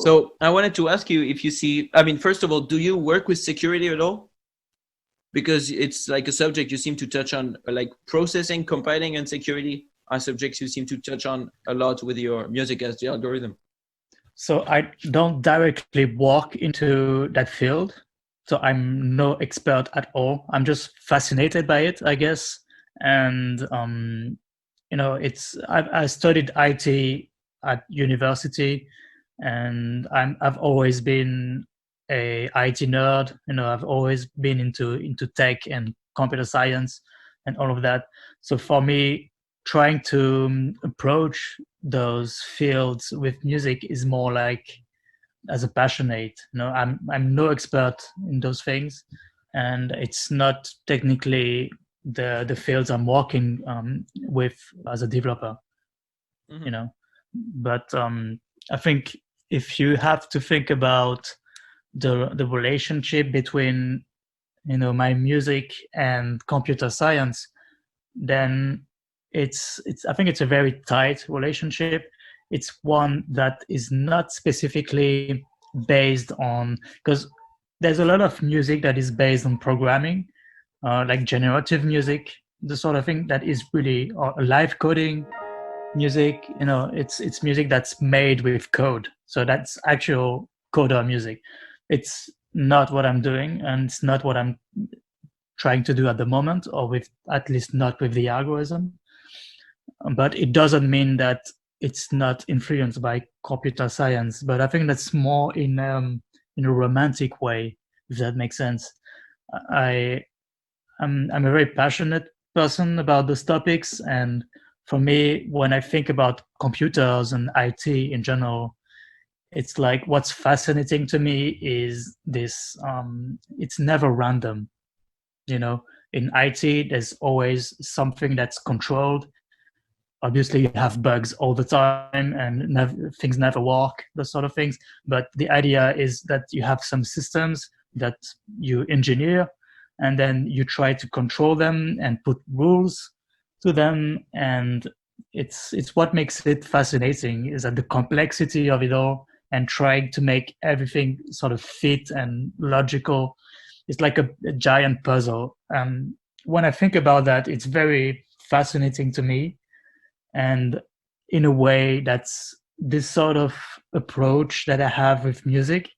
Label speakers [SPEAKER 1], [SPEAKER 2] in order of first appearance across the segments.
[SPEAKER 1] So I wanted to ask you if you see, I mean, first of all, do you work with security at all? Because it's like a subject you seem to touch on, like processing, compiling, and security are subjects you seem to touch on a lot with your music as the algorithm.
[SPEAKER 2] So I don't directly walk into that field. So I'm no expert at all. I'm just fascinated by it, I guess. And I studied IT at university, and I've always been a IT nerd. I've always been into tech and computer science and all of that. So for me, trying to approach those fields with music is more like as a passionate. I'm no expert in those things, and it's not technically the fields I'm working with as a developer.
[SPEAKER 1] Mm-hmm.
[SPEAKER 2] But I think if you have to think about the relationship between my music and computer science, then it's I think it's a very tight relationship. It's one that is not specifically based on, because there's a lot of music that is based on programming, like generative music, the sort of thing that is really live coding music. It's music that's made with code, so that's actual coder music. It's not what I'm doing, and it's not what I'm trying to do at the moment, or with at least not with the algorithm. But it doesn't mean that it's not influenced by computer science. But I think that's more in a romantic way, if that makes sense. I I'm a very passionate person about those topics, and for me, when I think about computers and IT in general, it's like what's fascinating to me is this. It's never random. In IT, there's always something that's controlled. Obviously, you have bugs all the time, and things never work, those sort of things. But the idea is that you have some systems that you engineer, and then you try to control them and put rules to them. And it's what makes it fascinating, is that the complexity of it all, and trying to make everything sort of fit and logical. It's like a giant puzzle. When I think about that, it's very fascinating to me. And in a way, that's this sort of approach that I have with music,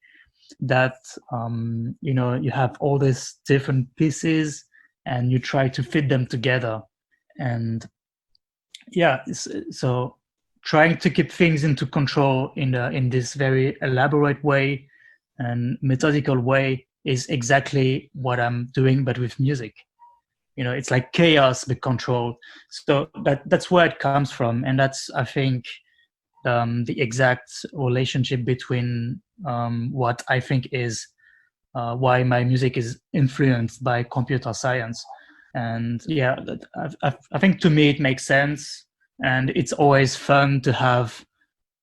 [SPEAKER 2] that you have all these different pieces and you try to fit them together. And yeah, so trying to keep things into control in this very elaborate way and methodical way is exactly what I'm doing, but with music. It's like chaos but controlled. So that's where it comes from, and that's, I think, the exact relationship between what I think is why my music is influenced by computer science. And yeah, I think to me it makes sense, and it's always fun to have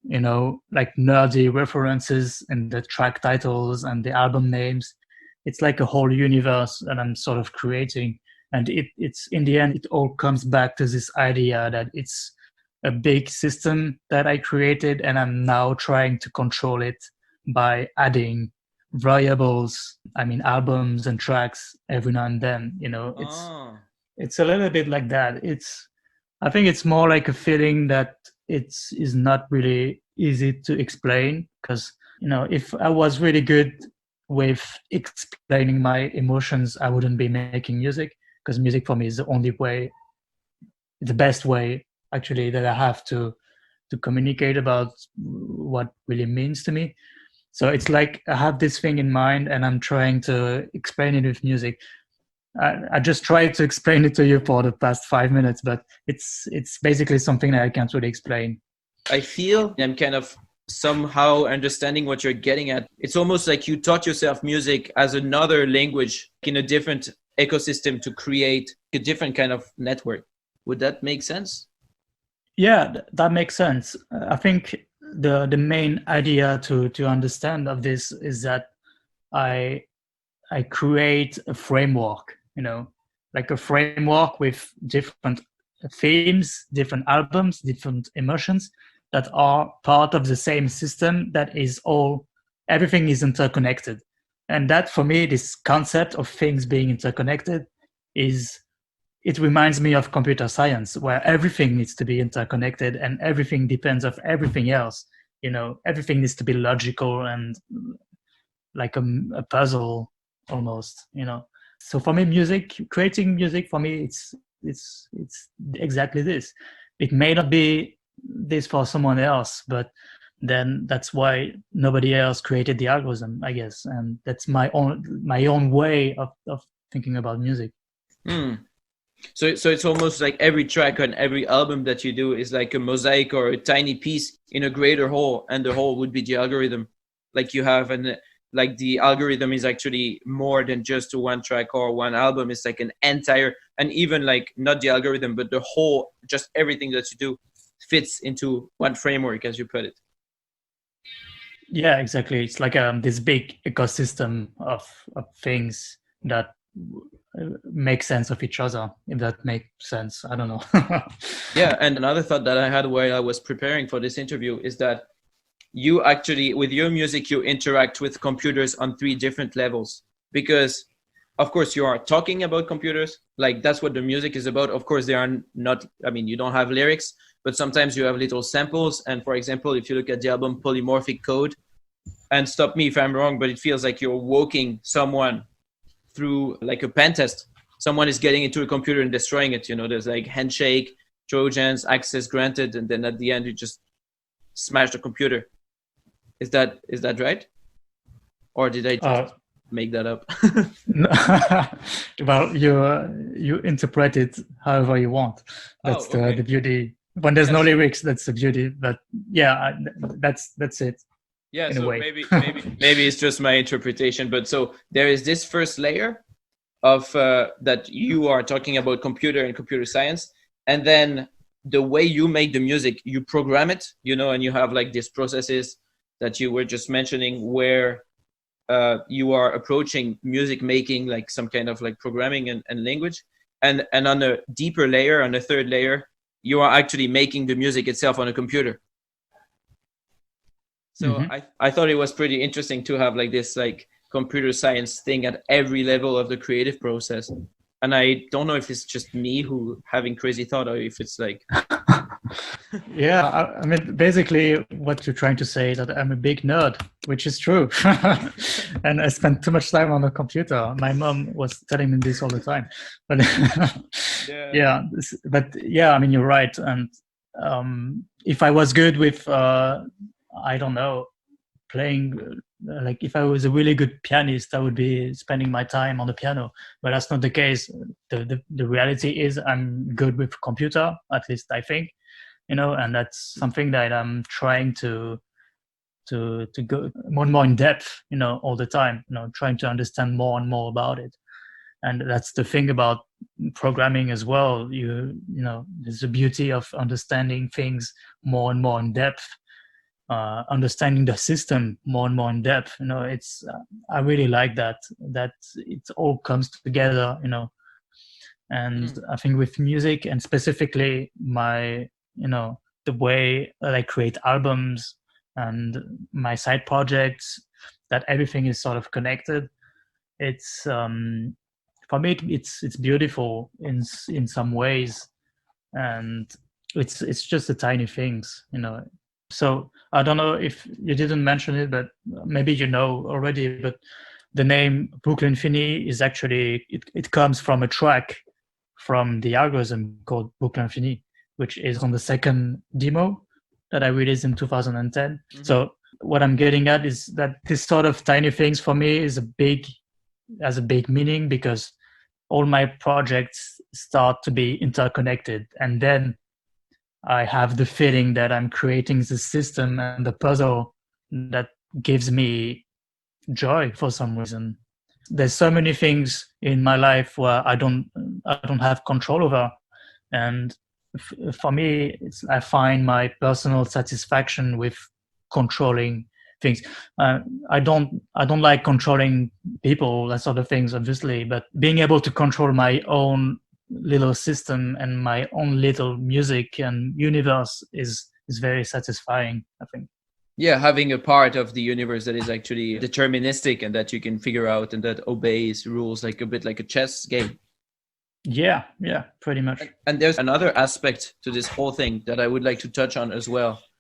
[SPEAKER 2] like nerdy references in the track titles and the album names. It's like a whole universe that I'm sort of creating. And it's in the end, it all comes back to this idea that it's a big system that I created, and I'm now trying to control it by adding variables, I mean albums and tracks every now and then. It's a little bit like that. I think it's more like a feeling that is not really easy to explain, because if I was really good with explaining my emotions, I wouldn't be making music, because music for me is the only way, the best way actually, that I have to communicate about what really means to me. So it's like I have this thing in mind and I'm trying to explain it with music. I just tried to explain it to you for the past 5 minutes, but it's basically something that I can't really explain.
[SPEAKER 1] I feel I'm kind of somehow understanding what you're getting at. It's almost like you taught yourself music as another language in a different ecosystem to create a different kind of network. Would that make sense?
[SPEAKER 2] Yeah, that makes sense. I think the main idea to understand of this is that I create a framework, like a framework with different themes, different albums, different emotions, that are part of the same system that is everything is interconnected. And that, for me, this concept of things being interconnected it reminds me of computer science, where everything needs to be interconnected and everything depends on everything else. Everything needs to be logical and like a puzzle almost. So for me, creating music, for me, it's exactly this. It may not be this for someone else, but then that's why nobody else created the algorithm, I guess. And that's my own way of thinking about music.
[SPEAKER 1] So it's almost like every track on every album that you do is like a mosaic or a tiny piece in a greater whole, and the whole would be the algorithm. Like you have, and like the algorithm is actually more than just one track or one album. It's like an entire, and even like not the algorithm, but the whole, just everything that you do fits into one framework, as you put it.
[SPEAKER 2] Yeah, exactly. It's like this big ecosystem of things that make sense of each other, if that makes sense. I don't know.
[SPEAKER 1] Yeah, and another thought that I had while I was preparing for this interview is that you actually, with your music, you interact with computers on 3 different levels, because of course you are talking about computers, like that's what the music is about. Of course, they are not, I mean, you don't have lyrics, but sometimes you have little samples. And for example, if you look at the album Polymorphic Code, and stop me if I'm wrong, but it feels like you're walking someone through like a pen test. Someone is getting into a computer and destroying it. There's like handshake, Trojans, access granted, and then at the end you just smash the computer. Is that right? Or did I just make that up?
[SPEAKER 2] Well, you interpret it however you want. That's the beauty. When there's no lyrics, that's the beauty. But yeah, that's it.
[SPEAKER 1] Yeah, so maybe it's just my interpretation. But so there is this first layer of that you are talking about computer and computer science, and then the way you make the music, you program it, and you have like these processes that you were just mentioning, where you are approaching music making like some kind of like programming and language, and on a deeper layer, on a third layer, you are actually making the music itself on a computer. So I thought it was pretty interesting to have like this like computer science thing at every level of the creative process. And I don't know if it's just me who having crazy thought, or if it's like
[SPEAKER 2] yeah, I mean, basically what you're trying to say is that I'm a big nerd, which is true. And I spend too much time on the computer. My mom was telling me this all the time. But yeah, I mean, you're right. And if I was good with I don't know, playing, like if I was a really good pianist, I would be spending my time on the piano, but that's not the case. The reality is I'm good with computer, at least I think, and that's something that I'm trying to go more and more in depth, all the time, trying to understand more and more about it. And that's the thing about programming as well. There's the beauty of understanding things more and more in depth. Understanding the system more and more in depth. It's I really like that it all comes together. And I think with music, and specifically my the way that I create albums and my side projects, that everything is sort of connected. It's for me it's beautiful in some ways, and it's just the tiny things. So I don't know if you didn't mention it, but maybe you know already, but the name Boucle Infinie is actually, it comes from a track from the algorithm called Boucle Infinie, which is on the second demo that I released in 2010. Mm-hmm. So what I'm getting at is that this sort of tiny things for me has a big meaning, because all my projects start to be interconnected. And then I have the feeling that I'm creating the system and the puzzle that gives me joy for some reason. There's so many things in my life where I don't have control over, and for me, I find my personal satisfaction with controlling things. I don't like controlling people, that sort of things, obviously, but being able to control my own little system and my own little music and universe is is very satisfying, I think.
[SPEAKER 1] Yeah, having a part of the universe that is actually deterministic and that you can figure out and that obeys rules, like a bit like a chess game.
[SPEAKER 2] Yeah, pretty much.
[SPEAKER 1] And there's another aspect to this whole thing that I would like to touch on as well,